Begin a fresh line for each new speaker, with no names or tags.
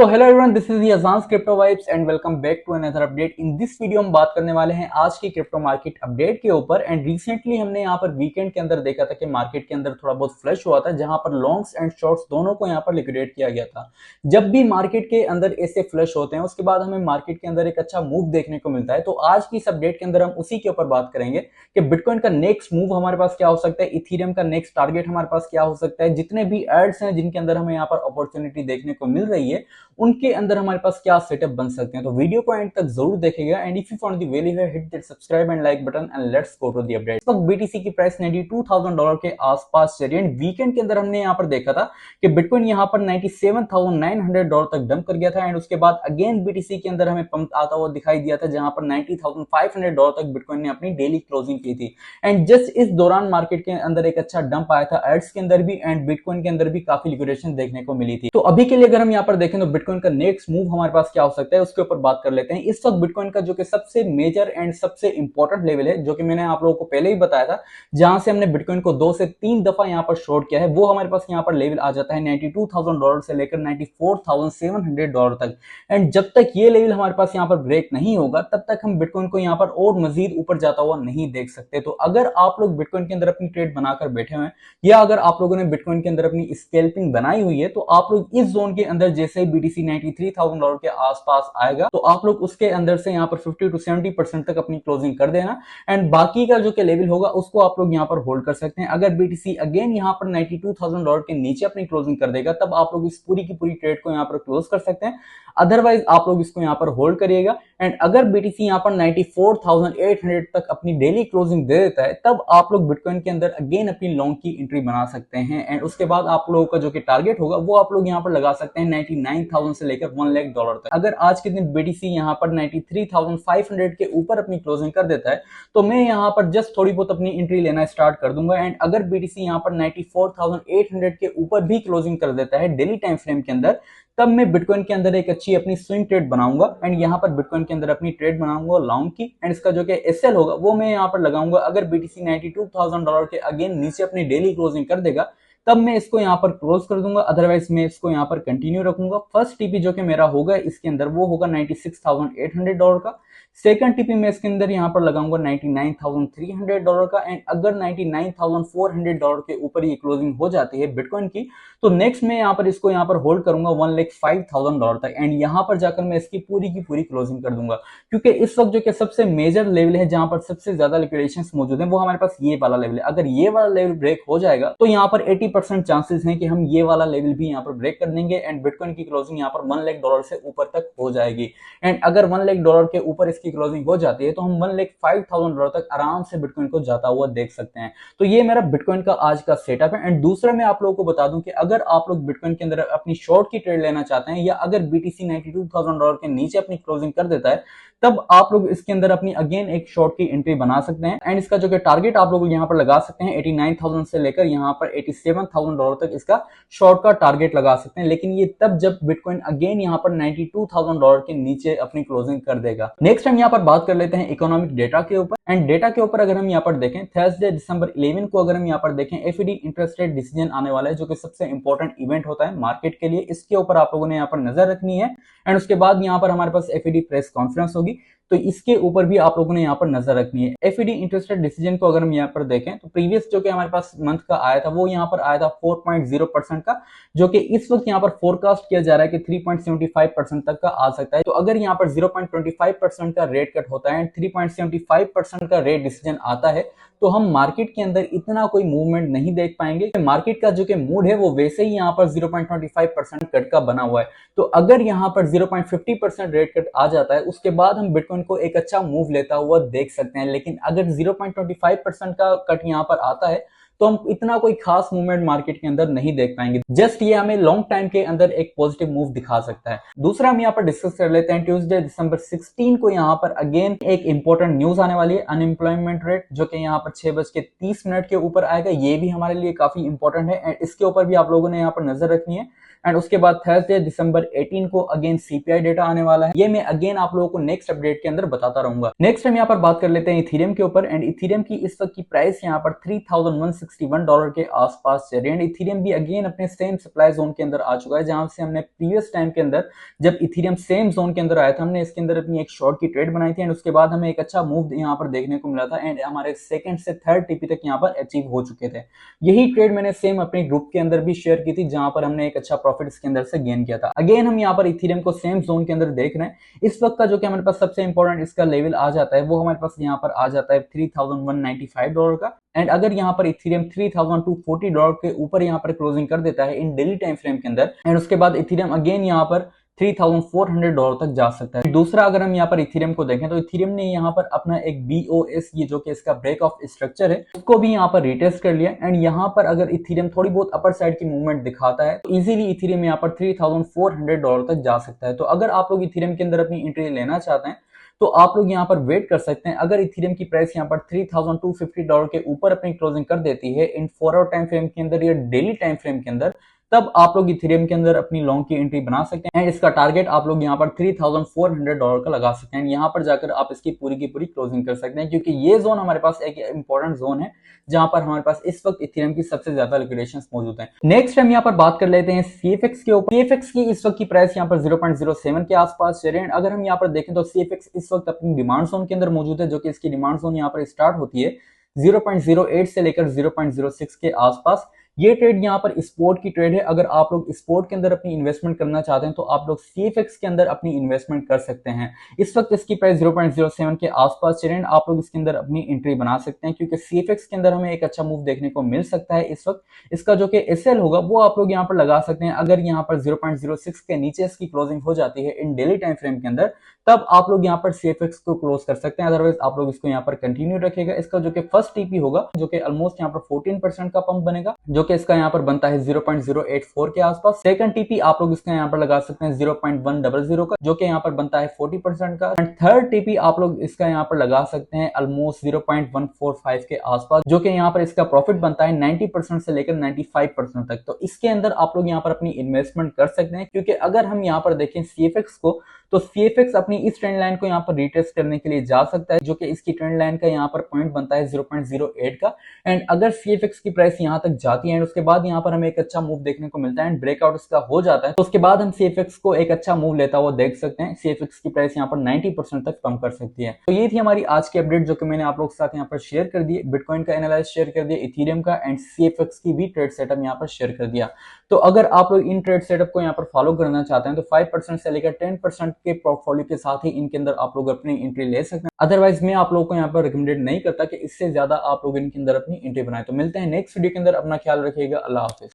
So hello everyone, this is Ajan's crypto vibes and welcome back to another update. In this video हम बात करने वाले हैं आज की क्रिप्टो मार्केट अपडेट के ऊपर। एंड रिसेंटली हमने यहाँ पर वीकेंड के अंदर देखा था कि मार्केट के अंदर थोड़ा बहुत फ्लश हुआ था, जहां पर लॉन्ग्स एंड शॉर्ट्स दोनों को यहाँ पर लिक्विडेट किया गया था। जब भी मार्केट के अंदर ऐसे फ्लश होते हैं उसके बाद हमें मार्केट के अंदर एक अच्छा मूव देखने को मिलता है। तो आज की इस अपडेट के अंदर हम उसी के ऊपर बात करेंगे कि बिटकॉइन का नेक्स्ट मूव हमारे पास क्या हो सकता है, इथेरियम का नेक्स्ट टारगेट हमारे पास क्या हो सकता है, जितने भी एड्स हैं जिनके अंदर हमें यहाँ पर अपॉर्चुनिटी देखने को मिल रही है उनके अंदर हमारे पास क्या सेटअप बन सकते हैं। तो वीडियो को एंड तक जरूर देखेगा। And if you found the value here, hit that subscribe and like button and let's go to the update. इस वक्त बीटीसी की प्राइस $92,000 के आसपास चल रही है। वीकेंड के अंदर हमने यहाँ पर देखा था कि बिटकॉइन यहाँ पर $97,900 तक डंप कर गया था। एंड उसके बाद अगेन बीटीसी के अंदर हमें पंप आता हुआ दिखाई दिया था, जहां पर $90,500 तक बिटकॉइन ने अपनी डेली क्लोजिंग की थी। एंड जस्ट इस दौरान मार्केट के अंदर एक अच्छा डंप आया था एड्स के अंदर भी एंड बिटकॉइन के अंदर भी काफी लिक्विडेशन देखने को मिली थी। तो अभी के लिए अगर हम यहाँ पर देखें तो बिटकॉइन का नेक्स्ट मूव हमारे पास क्या हो सकता है उसके ऊपर बात कर लेते हैं। इस वक्त बिटकॉइन का जो कि सबसे मेजर एंड सबसे इंपॉर्टेंट लेवल है, जो कि मैंने आप लोगों को पहले ही बताया था, जहां से हमने बिटकॉइन को 2 से 3 दफा यहाँ पर शॉर्ट किया है, वो हमारे पास यहाँ पर लेवल आ जाता है $92,000 से लेकर $94,700 तक। एंड जब तक ये लेवल हमारे पास यहाँ पर ब्रेक नहीं होगा तब तक हम बिटकॉइन को यहाँ पर और मजीद ऊपर जाता हुआ नहीं देख सकते। तो अगर आप लोग बिटकॉइन के अंदर अपनी ट्रेड बनाकर बैठे हुए हैं या अगर आप लोगों ने बिटकॉइन के अंदर अपनी स्कैल्पिंग बनाई हुई है, तो आप लोग इस जोन के अंदर जैसे ही बीटीसी $93,000 के आसपास आएगा तो आप लोग उसके अंदर से यहाँ पर 50 to 70% तक अपनी क्लोजिंग कर देना। एंड बाकी का जो कि लेवल होगा उसको आप लोग यहाँ पर होल्ड कर सकते हैं। अगर बीटीसी अगेन यहाँ पर $92,000 के नीचे अपनी क्लोजिंग कर देगा तब आप लोग इस पूरी की पूरी ट्रेड को यहाँ पर क्लोज कर सकते हैं, अदरवाइज आप लोग इसको यहाँ पर होल्ड करिएगा। एंड अगर बीटीसी यहाँ पर 94,800 तक अपनी डेली क्लोजिंग दे देता है तब आप लोग बिटकॉइन के अंदर अगेन अपनी लॉन्ग की एंट्री बना सकते हैं। एंड उसके बाद आप लोगों का जो कि टारगेट होगा वो आप लोग यहाँ पर लगा सकते हैं 99,000 से लेकर $1,00,000 तक। अगर आज के दिन बीटीसी यहाँ पर 93,500 के ऊपर अपनी क्लोजिंग कर देता है तो मैं यहाँ पर जस्ट थोड़ी बहुत अपनी एंट्री लेना स्टार्ट कर दूंगा। एंड अगर बीटीसी यहाँ पर 94,800 के ऊपर भी क्लोजिंग कर देता है डेली टाइम फ्रेम के अंदर, तब मैं बिटकॉइन के अंदर एक अच्छी अपनी स्विंग ट्रेड बनाऊंगा एंड यहाँ पर बिटकॉइन के अंदर अपनी ट्रेड बनाऊंगा लॉन्ग की। एंड इसका जो कि एसएल होगा वो मैं यहाँ पर लगाऊंगा। अगर बीटीसी $92,000 के अगेन नीचे अपनी डेली क्लोजिंग कर देगा तब मैं इसको यहाँ पर क्लोज कर दूंगा, अदरवाइज मैं इसको यहाँ पर कंटिन्यू रखूंगा। फर्स्ट टीपी जो कि मेरा होगा इसके अंदर वो होगा $96,800 का। सेकंड टीपी मैं इसके अंदर यहाँ पर लगाऊंगा $99,300 का। एंड अगर $99,400 के ऊपर ये क्लोजिंग हो जाती है बिटकॉइन की तो नेक्स्ट मैं यहाँ पर इसको यहाँ पर होल्ड करूंगा $1,05,000 तक। एंड यहाँ पर जाकर मैं इसकी पूरी की पूरी क्लोजिंग कर दूंगा, क्योंकि इस वक्त जो कि सबसे मेजर लेवल है जहां पर सबसे ज्यादा लिक्विडेशंस मौजूद है वो हमारे पास ये वाला लेवल है। अगर ये वाला लेवल ब्रेक हो जाएगा तो यहाँ पर 80% चांसेस हैं कि हम ये वाला लेवल भी यहाँ पर ब्रेक कर देंगे एंड बिटकॉइन की क्लोजिंग यहाँ पर $1,00,000 से ऊपर तक हो जाएगी। एंड अगर $1,00,000 के ऊपर इसकी क्लोजिंग हो जाती है तो हम $1,05,000 तक आराम से बिटकॉइन को जाता हुआ देख सकते हैं। तो ये मेरा बिटकॉइन का आज का सेटअप है। एंड दूसरा मैं आप लोगों को बता दूं कि अगर आप लोग बिटकॉइन के अंदर अपनी शॉर्ट की ट्रेड लेना चाहते हैं या अगर बीटीसी $92,000 के नीचे अपनी क्लोजिंग कर देता है तब आप लोग इसके अंदर अपनी अगेन एक शॉर्ट की एंट्री बना सकते हैं। एंड इसका जो कि टारगेट आप लोग यहाँ पर लगा सकते हैं 89,000 से लेकर यहाँ पर $87,000 तक इसका शॉर्ट का टारगेट लगा सकते हैं। लेकिन ये तब जब बिटकॉइन अगेन यहाँ पर $92,000 के नीचे अपनी क्लोजिंग कर देगा। नेक्स्ट हम यहाँ पर बात कर लेते हैं इकोनॉमिक डेटा के ऊपर। एंड डेटा के ऊपर अगर हम यहाँ पर देखें थर्सडे December 11 को अगर हम यहाँ पर देखें एफईडी इंटरेस्ट रेट डिसीजन आने वाला है, जो कि सबसे इंपॉर्टेंट इवेंट होता है मार्केट के लिए। इसके ऊपर आप लोगों ने यहाँ पर नजर रखनी है। एंड उसके बाद यहाँ पर हमारे पास एफईडी प्रेस कॉन्फ्रेंस होगी, तो इसके ऊपर भी आप लोगों ने यहाँ पर नजर रखनी है। एफईडी इंटरेस्ट रेट डिसीजन को अगर हम यहाँ पर देखें तो प्रीवियस जो कि हमारे पास मंथ का आया था वो यहाँ पर आया था 4.0% का, जो कि इस वक्त यहाँ पर फोरकास्ट किया जा रहा है कि 3.75% तक का आ सकता है। तो अगर यहाँ पर 0.25% का रेट कट होता है एंड 3.75% का रेट डिसीजन आता है तो हम मार्केट के अंदर इतना कोई मूवमेंट नहीं देख पाएंगे। मार्केट का जो कि मूड है वो वैसे ही यहाँ पर 0.25% कट का बना हुआ है। तो अगर यहाँ पर 0.50% रेट कट आ जाता है उसके बाद हम बिटकॉइन को एक अच्छा मूव लेता हुआ देख सकते हैं। लेकिन अगर 0.25% का कट यहाँ पर आता है तो हम इतना कोई खास मूवमेंट मार्केट के अंदर नहीं देख पाएंगे। जस्ट ये हमें लॉन्ग टाइम के अंदर एक पॉजिटिव मूव दिखा सकता है। दूसरा हम यहाँ पर डिस्कस कर लेते हैं ट्यूसडे December 16 को यहाँ पर अगेन एक इंपॉर्टेंट न्यूज आने वाली है, अनएम्प्लॉयमेंट रेट, जो कि यहाँ पर 6:30 के ऊपर आएगा। ये भी हमारे लिए काफी इंपॉर्टेंट है एंड इसके ऊपर भी आप लोगों ने यहाँ पर नजर रखनी है। एंड उसके बाद थर्सडे दिसंबर 18 को अगेन सीपीआई डेटा आने वाला है। ये मैं अगेन आप लोगों को नेक्स्ट अपडेट के अंदर बताता रहूंगा। नेक्स्ट हम यहाँ पर बात कर लेते हैं इथेरियम के ऊपर एंड इथेरियम की इस वक्त की प्राइस यहाँ पर $3,161 के आसपास चल रही है। एंड इथेरियम भी अगेन अपने सेम सप्लाई जोन के अंदर आ चुका है, जहां से हमने प्रीवियस टाइम के अंदर जब इथेरियम सेम जोन के अंदर आया था, हमने इसके अंदर अपनी एक शॉर्ट की ट्रेड बनाई थी एंड उसके बाद हमें एक अच्छा मूव यहाँ पर देखने को मिला था एंड हमारे सेकंड से थर्ड टीपी तक यहाँ पर अचीव हो चुके थे। यही ट्रेड मैंने सेम अपने ग्रुप के अंदर भी शेयर की थी, जहां पर हमने एक अच्छा प्रॉफिट इसके अंदर से गेन किया था। अगेन हम यहाँ पर इथेरियम को सेम जोन के अंदर देख रहे हैं। इस वक्त का जो कि हमारे पास सबसे इंपॉर्टेंट इसका लेवल आ जाता है, वो हमारे पास यहाँ पर आ जाता है $3,195 का। एंड अगर यहाँ पर इथेरियम $3,240 के ऊपर यहाँ पर क्लोजिंग कर देता है इन डेली टाइम फ्रेम के अंदर एंड उसके बाद इथेरियम अगेन यहाँ पर $3,400 तक जा सकता है। दूसरा अगर हम यहाँ पर इथेरियम को देखें तो इथेरियम ने यहाँ पर अपना एक BOS, ये जो कि इसका ब्रेक ऑफ स्ट्रक्चर है, उसको भी यहाँ पर रिटेस्ट कर लिया एंड यहाँ पर अगर इथेरियम थोड़ी बहुत अपर साइड की मूवमेंट दिखाता है तो इजीली इथेरियम यहाँ पर $3,400 तक जा सकता है। तो अगर आप लोग इथेरियम के अंदर अपनी एंट्री लेना चाहते हैं तो आप लोग यहाँ पर वेट कर सकते हैं। अगर इथेरियम की प्राइस यहाँ पर $3,250 के ऊपर अपनी क्लोजिंग कर देती है इन 4 आवर टाइम फ्रेम के अंदर या डेली टाइम फ्रेम के अंदर, तब आप लोग इथेरियम के अंदर अपनी लॉन्ग की एंट्री बना सकते हैं एंड इसका टारगेट आप लोग यहाँ पर $3,400 का लगा सकते हैं। यहाँ पर जाकर आप इसकी पूरी की पूरी क्लोजिंग कर सकते हैं, क्योंकि ये जोन हमारे पास एक इंपॉर्टेंट जोन है जहां पर हमारे पास इस वक्त इथेरियम की सबसे ज्यादा लिक्विडेशंस मौजूद हैं। नेक्स्ट हम यहाँ पर बात कर लेते हैं CFX के ऊपर। CFX की इस वक्त की प्राइस यहाँ पर 0.07 के आसपास चल रही है। अगर हम यहाँ पर देखें तो CFX इस वक्त अपनी डिमांड जोन के अंदर मौजूद है, जो कि इसकी डिमांड जोन यहाँ पर स्टार्ट होती है 0.08 से लेकर 0.06 के आसपास। ये ट्रेड यहाँ पर स्पोर्ट की ट्रेड है। अगर आप लोग स्पोर्ट के अंदर अपनी इन्वेस्टमेंट करना चाहते हैं तो आप लोग CFX के अंदर अपनी इन्वेस्टमेंट कर सकते हैं। इस वक्त इसकी प्राइस 0.07 के आसपास चल रही है। आप लोग इसके अंदर अपनी एंट्री बना सकते हैं, क्योंकि CFX के अंदर हमें एक अच्छा मूव देखने को मिल सकता है। इस वक्त इसका जो कि SL होगा वो आप लोग यहाँ पर लगा सकते हैं। अगर यहाँ पर 0.06 के नीचे इसकी क्लोजिंग हो जाती है इन डेली टाइम फ्रेम के अंदर, तब आप लोग यहाँ पर CFX को क्लोज कर सकते हैं। अदरवाइज आप लोग इसको यहाँ पर कंटिन्यू रखेगा। इसका जो कि फर्स्ट टीपी होगा, जो कि ऑलमोस्ट यहाँ पर 14% का पंप बनेगा, जो कि इसका यहाँ पर बनता है 0.084 के आसपास। सेकंड टीपी आप लोग इसका यहाँ पर लगा सकते हैं 0.100 का, जो कि यहाँ पर बनता है 40% का। एंड थर्ड टीपी आप लोग इसका यहाँ पर लगा सकते हैं ऑलमोस्ट 0.145 के आसपास, जो कि यहाँ पर इसका प्रॉफिट बनता है 90% से लेकर 95% तक। तो इसके अंदर आप लोग यहाँ पर अपनी इन्वेस्टमेंट कर सकते हैं, क्योंकि अगर हम यहाँ पर देखें CFX को, तो CFX अपनी इस ट्रेंड लाइन को यहाँ पर रिटेस्ट करने के लिए जा सकता है, जो कि इसकी ट्रेंड लाइन का यहाँ पर पॉइंट बनता है 0.08 का। एंड अगर CFX की प्राइस यहाँ तक जाती है, उसके बाद यहाँ पर हमें एक अच्छा मूव देखने को मिलता है एंड ब्रेकआउट इसका हो जाता है, तो उसके बाद हम CFX को एक अच्छा मूव लेता हुआ देख सकते हैं। CFX की प्राइस यहाँ पर 90% तक कम कर सकती है। तो ये थी हमारी आज की अपडेट, जो कि मैंने आप लोगों के साथ यहाँ पर शेयर कर दी। बिटकॉइन का एनालाइज शेयर कर दिया, इथेरियम का एंड CFX की भी ट्रेड सेटअप यहाँ पर शेयर कर दिया। तो अगर आप लोग इन ट्रेड सेटअप को यहाँ पर फॉलो करना चाहते हैं तो 5% से लेकर 10% के पोर्टफोलियो के साथ ही इनके अंदर आप लोग अपनी एंट्री ले सकते हैं। अदरवाइज मैं आप लोगों को यहाँ पर रिकमेंडेड नहीं करता कि इससे ज्यादा आप लोग इनके अंदर अपनी एंट्री बनाए। तो मिलते हैं नेक्स्ट वीडियो के अंदर। अपना ख्याल रखिएगा। अल्लाह हाफिज।